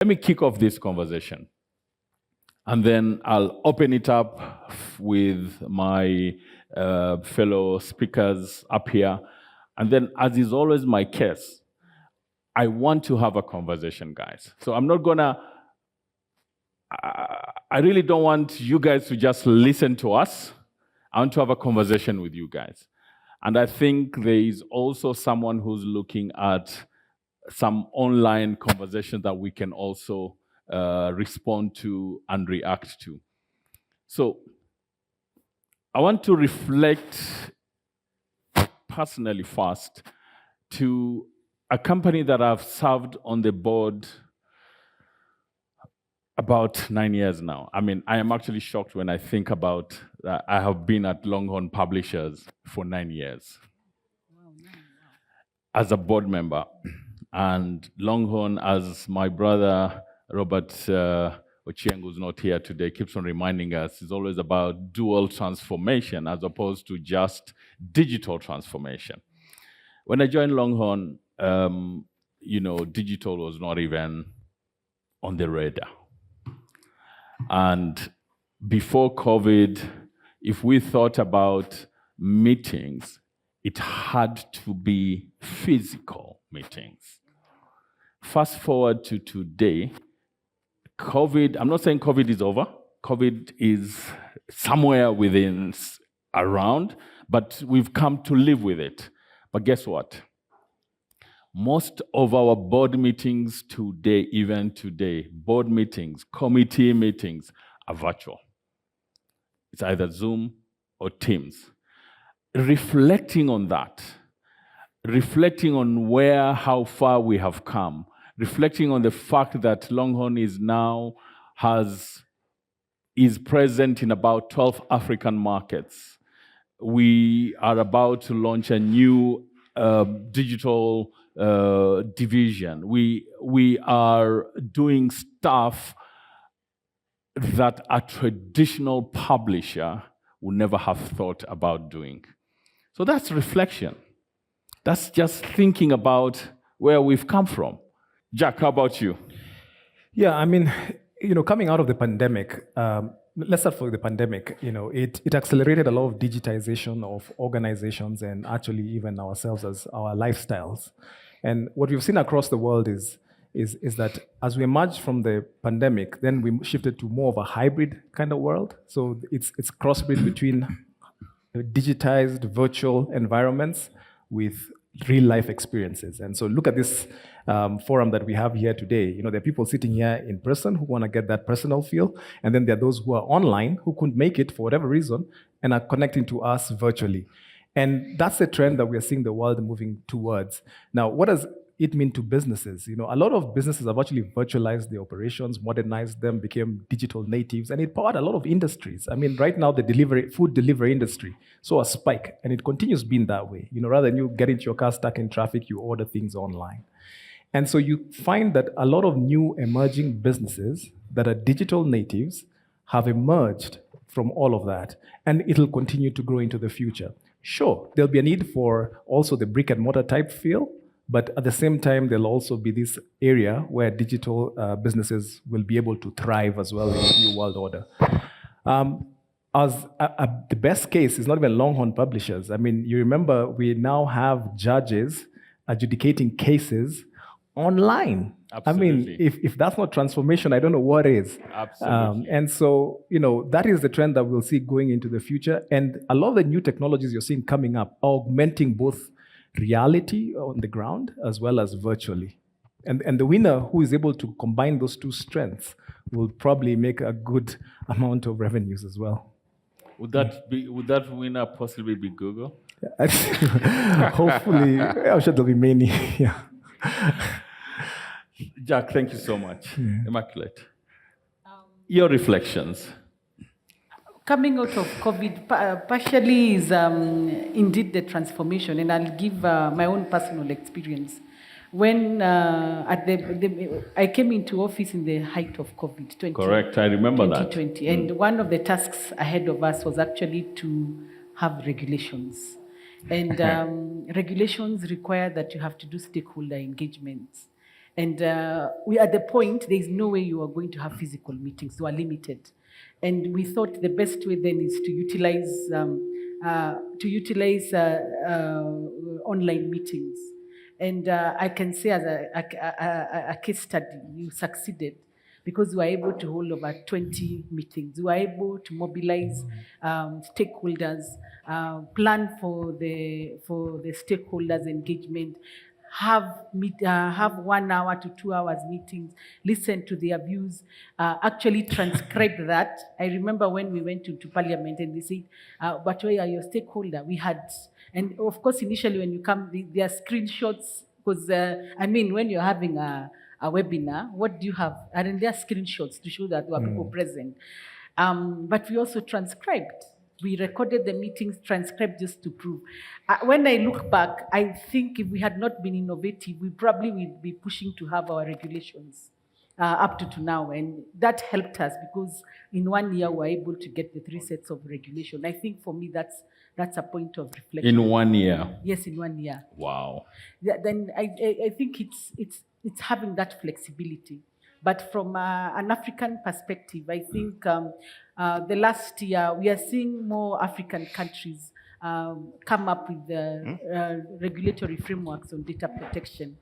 Let me kick off this conversation, and then I'll open it up with my fellow speakers up here. And then, as is always my case, I want to have a conversation, guys. So I'm not gonna, I really don't want you guys to just listen to us. I want to have a conversation with you guys. And I think there is also someone who's looking at some online conversation that we can also respond to and react to. So I want to reflect personally first to a company that I've served on the board about 9 years now. I mean, I am actually shocked when I think about that. I have been at Longhorn Publishers for 9 years as a board member. And Longhorn, as my brother Robert Ochieng, who's not here today, keeps on reminding us, is always about dual transformation as opposed to just digital transformation. When I joined Longhorn, digital was not even on the radar. And before COVID, if we thought about meetings, it had to be physical meetings. Fast forward to today, COVID, I'm not saying COVID is over. COVID is somewhere within, around, but we've come to live with it. But guess what? Most of our board meetings today, even today, board meetings, committee meetings are virtual. It's either Zoom or Teams. Reflecting on that, reflecting on how far we have come, reflecting on the fact that Longhorn is present in about 12 African markets. We are about to launch a new digital division. We are doing stuff that a traditional publisher would never have thought about doing. So that's reflection. That's just thinking about where we've come from. Jack, how about you? Yeah, I mean, coming out of the pandemic, let's start with the pandemic. It accelerated a lot of digitization of organizations and actually even ourselves as our lifestyles. And what we've seen across the world is that as we emerged from the pandemic, then we shifted to more of a hybrid kind of world. So it's crossbreed between digitized virtual environments with real life experiences. And so look at this forum that we have here today. There are people sitting here in person who want to get that personal feel. And then there are those who are online who couldn't make it for whatever reason and are connecting to us virtually. And that's the trend that we are seeing the world moving towards. Now, what does it mean to businesses? A lot of businesses have actually virtualized the operations, modernized them, became digital natives, and it powered a lot of industries. I mean, right now, the food delivery industry saw a spike, and it continues being that way. Rather than you get into your car stuck in traffic, you order things online. And so you find that a lot of new emerging businesses that are digital natives have emerged from all of that, and it'll continue to grow into the future. Sure, there'll be a need for also the brick and mortar type feel, but at the same time, there'll also be this area where digital businesses will be able to thrive as well in the new world order. The best case is not even Longhorn Publishers. I mean, you remember we now have judges adjudicating cases online. Absolutely. I mean, if that's not transformation, I don't know what is. Absolutely. And so, that is the trend that we'll see going into the future. And a lot of the new technologies you're seeing coming up are augmenting both reality on the ground as well as virtually. And the winner who is able to combine those two strengths will probably make a good amount of revenues as well. Would that winner possibly be Google? Hopefully, I'm sure there'll be many. Yeah. Jack, thank you so much. Immaculate. Your reflections. Coming out of COVID partially is indeed the transformation, and I'll give my own personal experience. When I came into office in the height of COVID, Correct, I remember 2020, that. And one of the tasks ahead of us was actually to have regulations. And regulations require that you have to do stakeholder engagements. And we at the point, there is no way you are going to have physical meetings. You are limited. And we thought the best way then is to utilize online meetings. And I can say as a case study, you succeeded because we were able to hold over 20 meetings. We were able to mobilize stakeholders, plan for the stakeholders' engagement, have 1 hour to 2 hours meetings, listen to their views, actually transcribe that. I remember when we went to Parliament and they said, but where are your stakeholder? We had, and of course, initially when you come, there are screenshots, because, when you're having a webinar, what do you have? And there are screenshots to show that there were people present. But we also transcribed. We recorded the meetings, transcribed just to prove. When I look back, I think if we had not been innovative, we probably would be pushing to have our regulations up to now. And that helped us because in 1 year, we were able to get the 3 sets of regulation. I think for me, that's a point of reflection. In 1 year? Yes, in 1 year. Wow. Then I think it's having that flexibility. But from an African perspective, I think the last year, we are seeing more African countries come up with regulatory frameworks on data protection.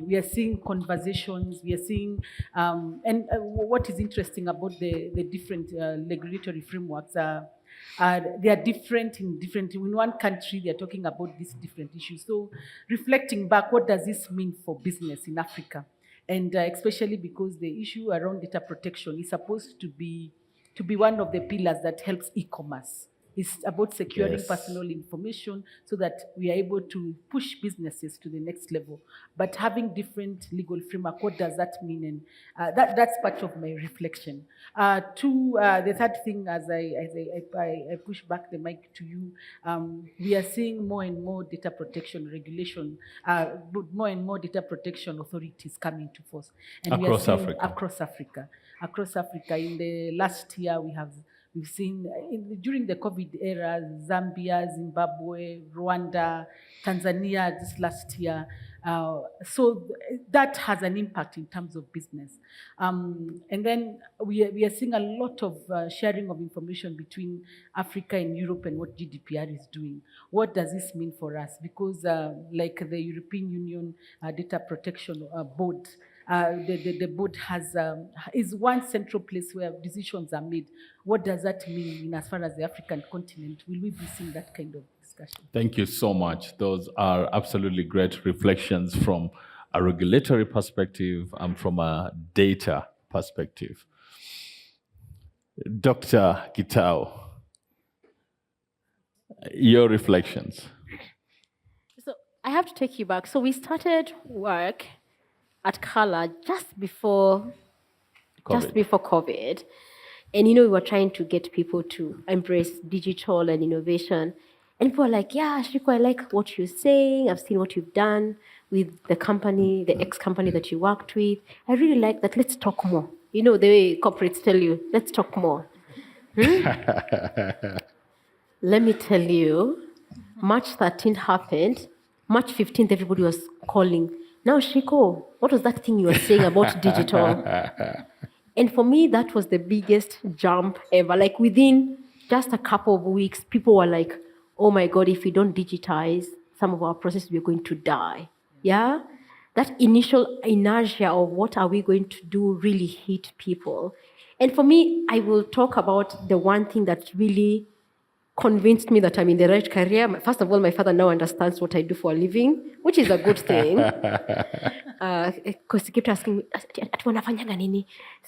We are seeing conversations, we are seeing, and what is interesting about the different regulatory frameworks they are different in one country, they are talking about these different issues. So reflecting back, what does this mean for business in Africa? And especially because the issue around data protection is supposed to be one of the pillars that helps e-commerce. It's about securing personal information so that we are able to push businesses to the next level. But having different legal framework, what does that mean? And that's part of my reflection. The third thing, as I push back the mic to you, we are seeing more and more data protection regulation, more and more data protection authorities coming to force. And across Africa. Across Africa. In the last year, we've seen during the COVID era, Zambia, Zimbabwe, Rwanda, Tanzania this last year. So that has an impact in terms of business. And then we are seeing a lot of sharing of information between Africa and Europe and what GDPR is doing. What does this mean for us? Because like the European Union Data Protection Board, the board is one central place where decisions are made. What does that mean as far as the African continent? Will we be seeing that kind of discussion? Thank you so much. Those are absolutely great reflections from a regulatory perspective and from a data perspective. Dr. Gitau, your reflections. So I have to take you back. So we started work at Kala just before COVID. And, we were trying to get people to embrace digital and innovation. And people were like, yeah, Shriko, I like what you're saying. I've seen what you've done with the company, the ex-company that you worked with. I really like that. Let's talk more. The way corporates tell you, let's talk more. Let me tell you, March 13th happened. March 15th, everybody was calling. Now, Shriko, what was that thing you were saying about digital? And for me, that was the biggest jump ever. Like within just a couple of weeks, people were like, oh my God, if we don't digitize some of our processes, we're going to die. Yeah? That initial inertia of what are we going to do really hit people. And for me, I will talk about the one thing that really convinced me that I'm in the right career. First of all, my father now understands what I do for a living, which is a good thing. Because he kept asking me,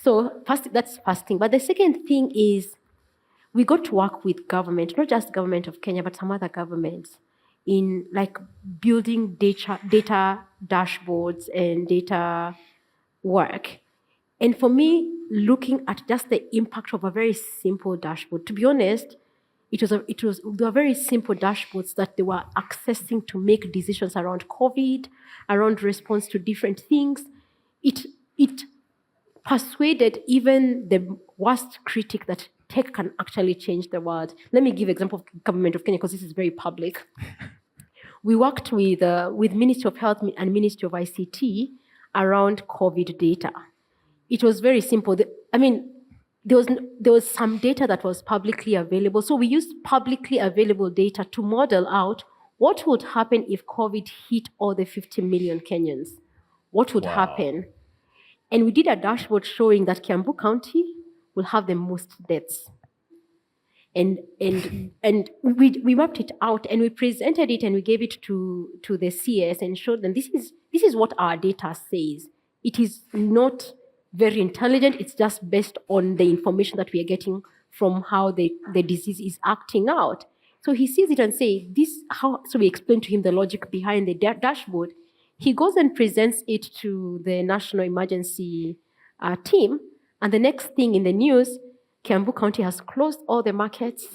so first, that's first thing. But the second thing is we got to work with government, not just government of Kenya, but some other governments in like building data dashboards and data work. And for me, looking at just the impact of a very simple dashboard, to be honest, they were very simple dashboards that they were accessing to make decisions around COVID, around response to different things. It persuaded even the worst critic that tech can actually change the world. Let me give an example of government of Kenya because this is very public. We worked with Ministry of Health and Ministry of ICT around COVID data. It was very simple. There was some data that was publicly available. So we used publicly available data to model out what would happen if COVID hit all the 50 million Kenyans. What would happen? And we did a dashboard showing that Kiambu County will have the most deaths. And we mapped it out and we presented it and we gave it to the CS and showed them this is what our data says. It is not very intelligent. It's just based on the information that we are getting from how the disease is acting out. So he sees it and says, so we explain to him the logic behind the dashboard. He goes and presents it to the national emergency team. And the next thing in the news, Kiambu County has closed all the markets.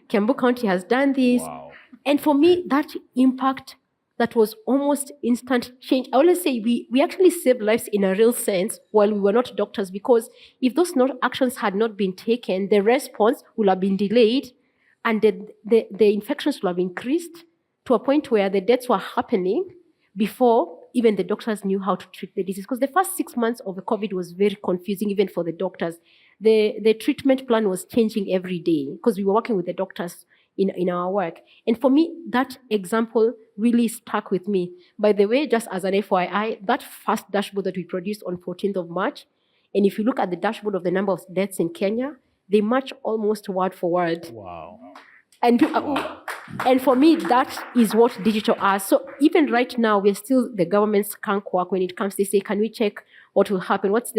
Kiambu County has done this. Wow. And for me, that impact, that was almost instant change. I always say we actually saved lives in a real sense while we were not doctors, because if those actions had not been taken, the response would have been delayed and the infections would have increased to a point where the deaths were happening before even the doctors knew how to treat the disease. Because the first 6 months of the COVID was very confusing, even for the doctors. The treatment plan was changing every day because we were working with the doctors in our work. And for me, that example really stuck with me. By the way, just as an FYI, that first dashboard that we produced on 14th of March, and if you look at the dashboard of the number of deaths in Kenya, they match almost word for word. Wow. And for me, that is what digital are. So even right now, we're still the government's skunk work when it comes. They say, can we check what will happen? With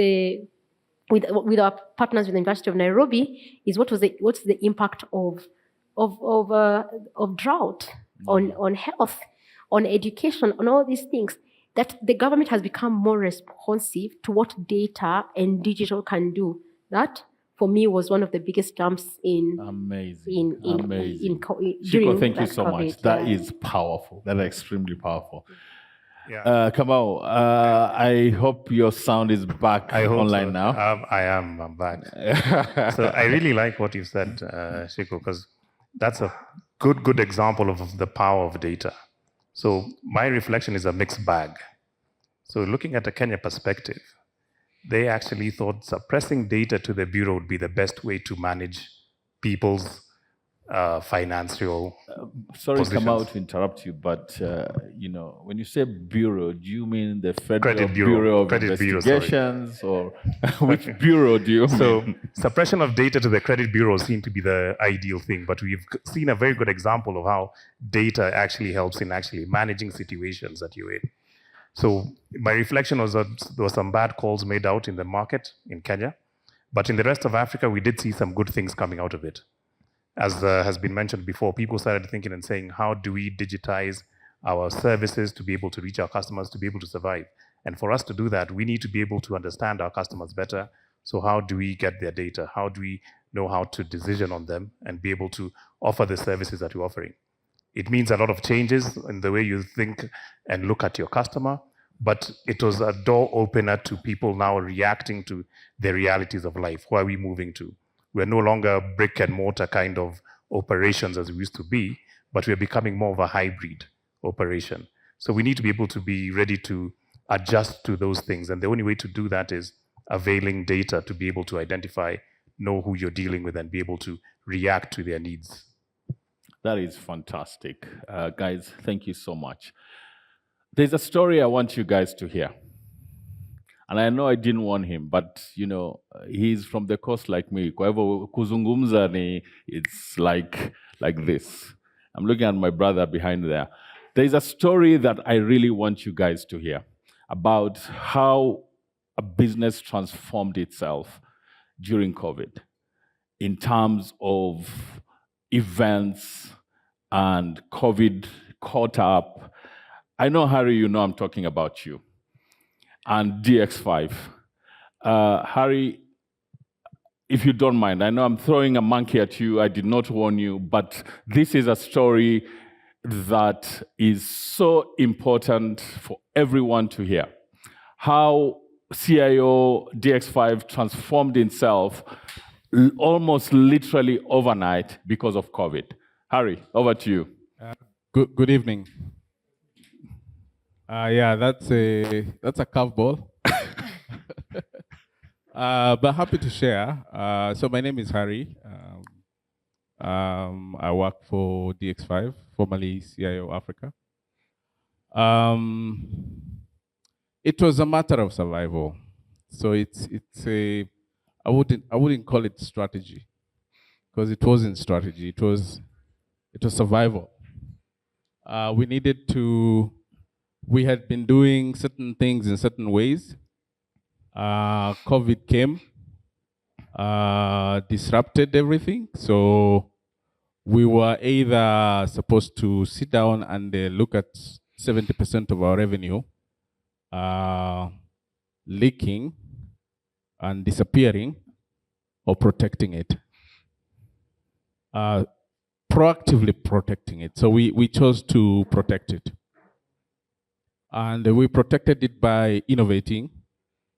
our partners with the University of Nairobi, is what's the impact of drought on health, on education, on all these things. That the government has become more responsive to what data and digital can do. That, for me, was one of the biggest jumps in amazing. during thank you so COVID, much. That is powerful. That is extremely powerful. Yeah. Kamau, I hope your sound is back online now. I'm back. So I really like what you said, Shiko, because that's a good example of the power of data. So my reflection is a mixed bag. So looking at a Kenya perspective, they actually thought suppressing data to the bureau would be the best way to manage people's financial Sorry, positions. Kamau, to interrupt you, but when you say bureau, do you mean the Federal Credit Bureau of Credit Bureau, Investigations, or which bureau do you So mean? suppression of data to the credit bureau seemed to be the ideal thing, but we've seen a very good example of how data actually helps in actually managing situations that you're in. So my reflection was that there were some bad calls made out in the market in Kenya, but in the rest of Africa, we did see some good things coming out of it. As has been mentioned before, people started thinking and saying, how do we digitize our services to be able to reach our customers, to be able to survive? And for us to do that, we need to be able to understand our customers better. So how do we get their data? How do we know how to decision on them and be able to offer the services that we're offering? It means a lot of changes in the way you think and look at your customer, but it was a door opener to people now reacting to the realities of life. Where are we moving to? We're no longer brick and mortar kind of operations as we used to be, but we're becoming more of a hybrid operation. So we need to be able to be ready to adjust to those things. And the only way to do that is availing data to be able to identify, know who you're dealing with, and be able to react to their needs. That is fantastic. Guys, thank you so much. There's a story I want you guys to hear. And I know I didn't warn him, but he's from the coast like me. Kwa hivyo kuzungumza ni, it's like this. I'm looking at my brother behind there. There's a story that I really want you guys to hear about how a business transformed itself during COVID in terms of events, and COVID caught up. I know, Harry, I'm talking about you. And DX5. Harry, if you don't mind, I know I'm throwing a monkey at you. I did not warn you, but this is a story that is so important for everyone to hear. How CIO DX5 transformed itself almost literally overnight because of COVID. Harry, over to you. Good evening. Yeah, that's a curveball. But happy to share. So my name is Harry. I work for DX5, formerly CIO Africa. It was a matter of survival. So it's a I wouldn't call it strategy, because it wasn't strategy. It was survival. We had been doing certain things in certain ways. COVID came, disrupted everything. So we were either supposed to sit down and look at 70% of our revenue leaking and disappearing, or protecting it. Proactively protecting it. So we chose to protect it. And we protected it by innovating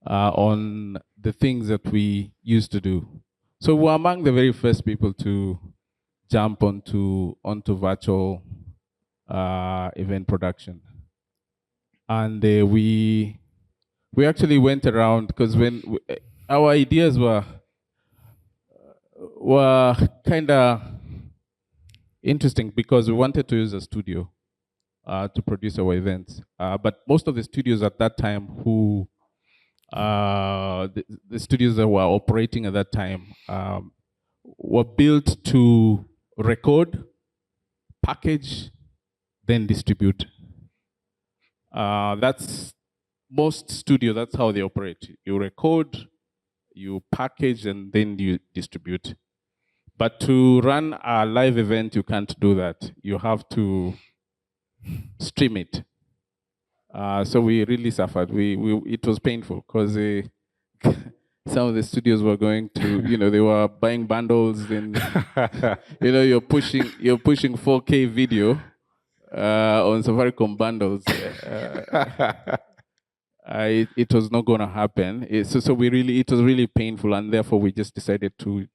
on the things that we used to do. So we're among the very first people to jump onto virtual event production. And we actually went around, because our ideas were kind of interesting, because we wanted to use a studio to produce our events. But most of the studios at that time the studios that were operating at that time were built to record, package, then distribute. That's most studios, that's how they operate. You record, you package, and then you distribute. But to run a live event, you can't do that. You have to stream it. So we really suffered. It was painful, because some of the studios were going to, they were buying bundles, and you're pushing 4K video on Safaricom bundles. It was not going to happen. It was really painful, and therefore we just decided to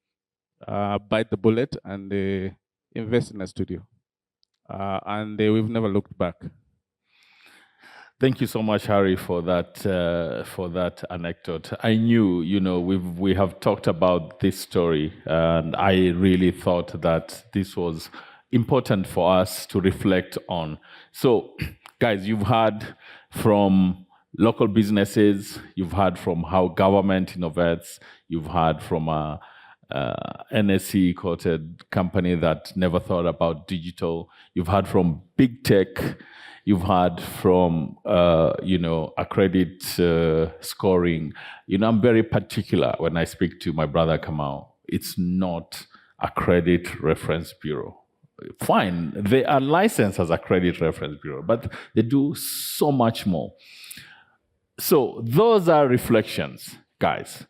bite the bullet and invest in a studio. And we've never looked back. Thank you so much, Harry, for that anecdote. I knew, we have talked about this story, and I really thought that this was important for us to reflect on. So, guys, you've heard from local businesses, you've heard from how government innovates, you've heard from a NSE quoted company that never thought about digital, you've heard from big tech, you've heard from, a credit scoring. I'm very particular when I speak to my brother Kamau. It's not a credit reference bureau. Fine, they are licensed as a credit reference bureau, but they do so much more. So those are reflections, guys.